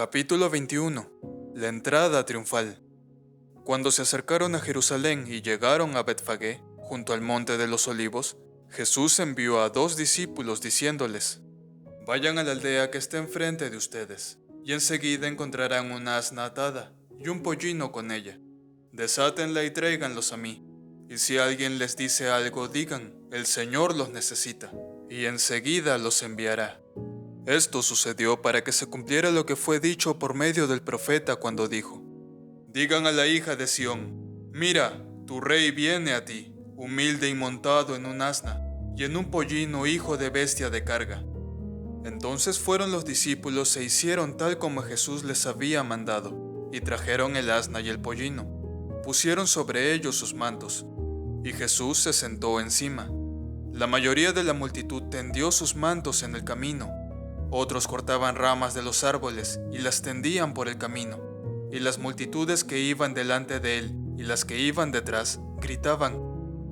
Capítulo 21. La entrada triunfal. Cuando se acercaron a Jerusalén y llegaron a Betfagé, junto al monte de los olivos, Jesús envió a 2 discípulos diciéndoles: Vayan a la aldea que está enfrente de ustedes, y enseguida encontrarán una asna atada y un pollino con ella. Desátenla y tráiganlos a mí. Y si alguien les dice algo, digan: el Señor los necesita, y enseguida los enviará. Esto sucedió para que se cumpliera lo que fue dicho por medio del profeta cuando dijo: Digan a la hija de Sión: mira, tu rey viene a ti, humilde y montado en un asna, y en un pollino hijo de bestia de carga. Entonces fueron los discípulos e hicieron tal como Jesús les había mandado, y trajeron el asna y el pollino. Pusieron sobre ellos sus mantos, y Jesús se sentó encima. La mayoría de la multitud tendió sus mantos en el camino. Otros cortaban ramas de los árboles y las tendían por el camino. Y las multitudes que iban delante de él y las que iban detrás gritaban: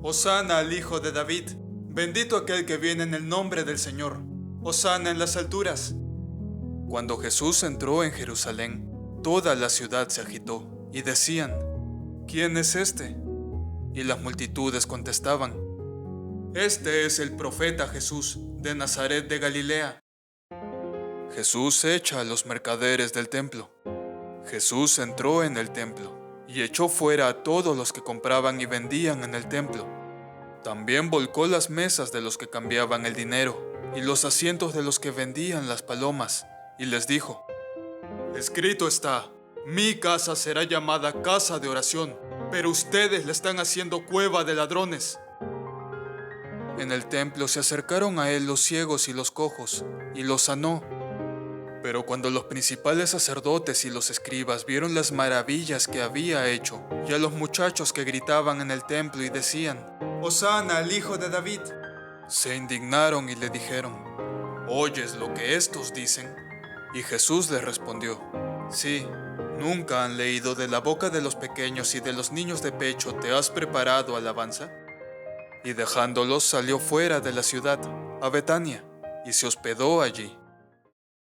Hosana al Hijo de David, bendito aquel que viene en el nombre del Señor, Hosana en las alturas. Cuando Jesús entró en Jerusalén, toda la ciudad se agitó y decían: ¿Quién es este? Y las multitudes contestaban: Este es el profeta Jesús de Nazaret de Galilea. Jesús echa a los mercaderes del templo. Jesús entró en el templo y echó fuera a todos los que compraban y vendían en el templo. También volcó las mesas de los que cambiaban el dinero y los asientos de los que vendían las palomas, y les dijo: Escrito está: mi casa será llamada casa de oración, pero ustedes la están haciendo cueva de ladrones. En el templo se acercaron a él los ciegos y los cojos, y los sanó. Pero cuando los principales sacerdotes y los escribas vieron las maravillas que había hecho, y a los muchachos que gritaban en el templo y decían: Hosana al Hijo de David, se indignaron y le dijeron: ¿Oyes lo que estos dicen? Y Jesús les respondió: Sí, ¿nunca han leído de la boca de los pequeños y de los niños de pecho te has preparado alabanza? Y dejándolos salió fuera de la ciudad, a Betania, y se hospedó allí.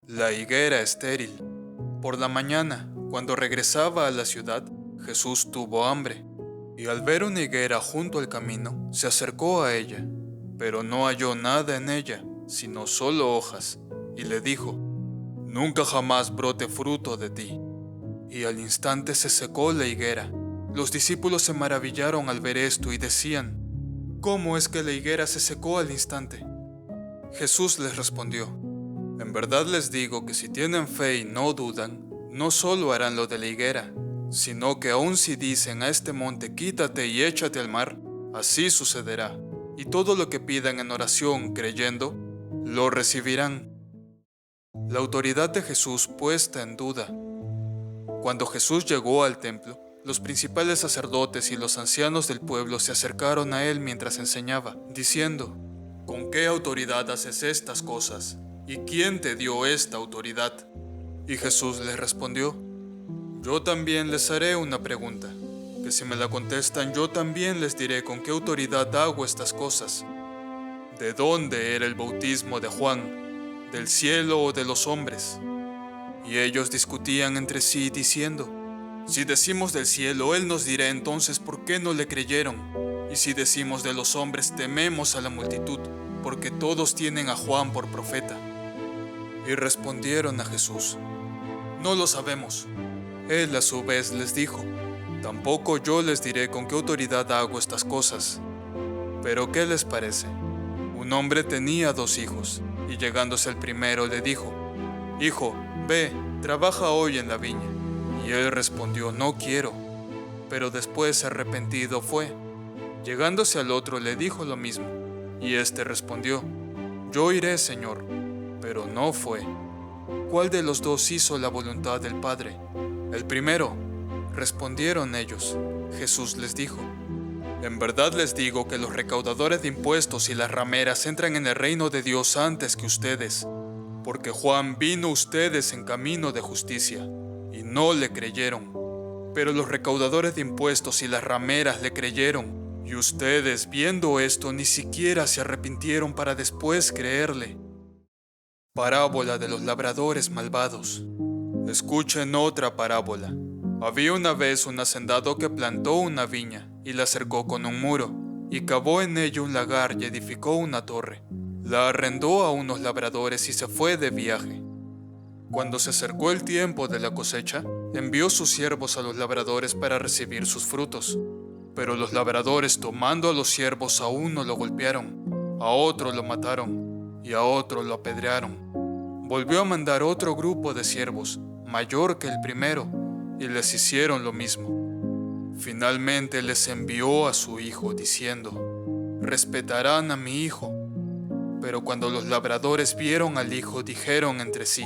La higuera estéril. Por la mañana, cuando regresaba a la ciudad, Jesús tuvo hambre, y al ver una higuera junto al camino, se acercó a ella, pero no halló nada en ella, sino solo hojas, y le dijo: Nunca jamás brote fruto de ti. Y al instante se secó la higuera. Los discípulos se maravillaron al ver esto y decían: ¿Cómo es que la higuera se secó al instante? Jesús les respondió: En verdad les digo que si tienen fe y no dudan, no solo harán lo de la higuera, sino que aun si dicen a este monte: quítate y échate al mar, así sucederá. Y todo lo que pidan en oración creyendo, lo recibirán. La autoridad de Jesús puesta en duda. Cuando Jesús llegó al templo, los principales sacerdotes y los ancianos del pueblo se acercaron a él mientras enseñaba, diciendo: ¿Con qué autoridad haces estas cosas? ¿Y quién te dio esta autoridad? Y Jesús les respondió: Yo también les haré una pregunta, que si me la contestan yo también les diré con qué autoridad hago estas cosas. ¿De dónde era el bautismo de Juan? ¿Del cielo o de los hombres? Y ellos discutían entre sí diciendo: Si decimos del cielo, él nos dirá entonces por qué no le creyeron. Y si decimos de los hombres, tememos a la multitud, porque todos tienen a Juan por profeta. Y respondieron a Jesús: No lo sabemos. Él a su vez les dijo: Tampoco yo les diré con qué autoridad hago estas cosas. Pero ¿qué les parece? Un hombre tenía 2 hijos, y llegándose el primero le dijo: Hijo, ve, trabaja hoy en la viña. Y él respondió: No quiero. Pero después, arrepentido, fue. Llegándose al otro le dijo lo mismo, y éste respondió: Yo iré, Señor. Pero no fue. ¿Cuál de los 2 hizo la voluntad del Padre? El primero, respondieron ellos. Jesús les dijo: En verdad les digo que los recaudadores de impuestos y las rameras entran en el reino de Dios antes que ustedes, porque Juan vino a ustedes en camino de justicia, y no le creyeron. Pero los recaudadores de impuestos y las rameras le creyeron, y ustedes, viendo esto, ni siquiera se arrepintieron para después creerle. Parábola de los labradores malvados. Escuchen otra parábola. Había una vez un hacendado que plantó una viña y la cercó con un muro, y cavó en ella un lagar y edificó una torre. La arrendó a unos labradores y se fue de viaje. Cuando se acercó el tiempo de la cosecha, envió sus siervos a los labradores para recibir sus frutos. Pero los labradores, tomando a los siervos, a uno lo golpearon, a otro lo mataron y a otro lo apedrearon. Volvió a mandar otro grupo de siervos, mayor que el primero, y les hicieron lo mismo. Finalmente les envió a su hijo, diciendo: «Respetarán a mi hijo». Pero cuando los labradores vieron al hijo, dijeron entre sí: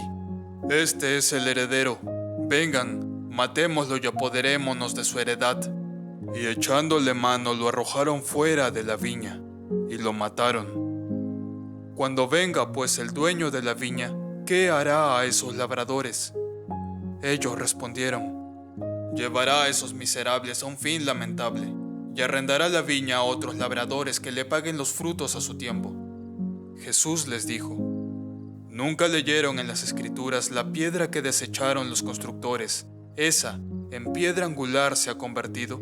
«Este es el heredero. Vengan, matémoslo y apoderémonos de su heredad». Y echándole mano lo arrojaron fuera de la viña y lo mataron. Cuando venga pues el dueño de la viña, ¿qué hará a esos labradores? Ellos respondieron: «Llevará a esos miserables a un fin lamentable y arrendará la viña a otros labradores que le paguen los frutos a su tiempo». Jesús les dijo: ¿Nunca leyeron en las Escrituras la piedra que desecharon los constructores? Esa, en piedra angular se ha convertido.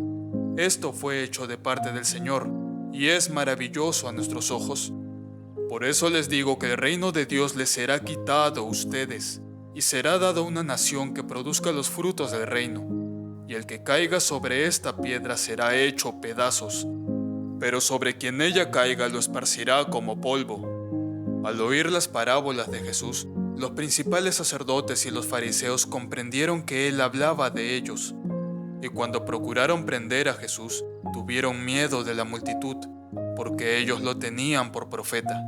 Esto fue hecho de parte del Señor, y es maravilloso a nuestros ojos. Por eso les digo que el reino de Dios les será quitado a ustedes, y será dado a una nación que produzca los frutos del reino. Y el que caiga sobre esta piedra será hecho pedazos, pero sobre quien ella caiga lo esparcirá como polvo. Al oír las parábolas de Jesús, los principales sacerdotes y los fariseos comprendieron que él hablaba de ellos, y cuando procuraron prender a Jesús, tuvieron miedo de la multitud, porque ellos lo tenían por profeta.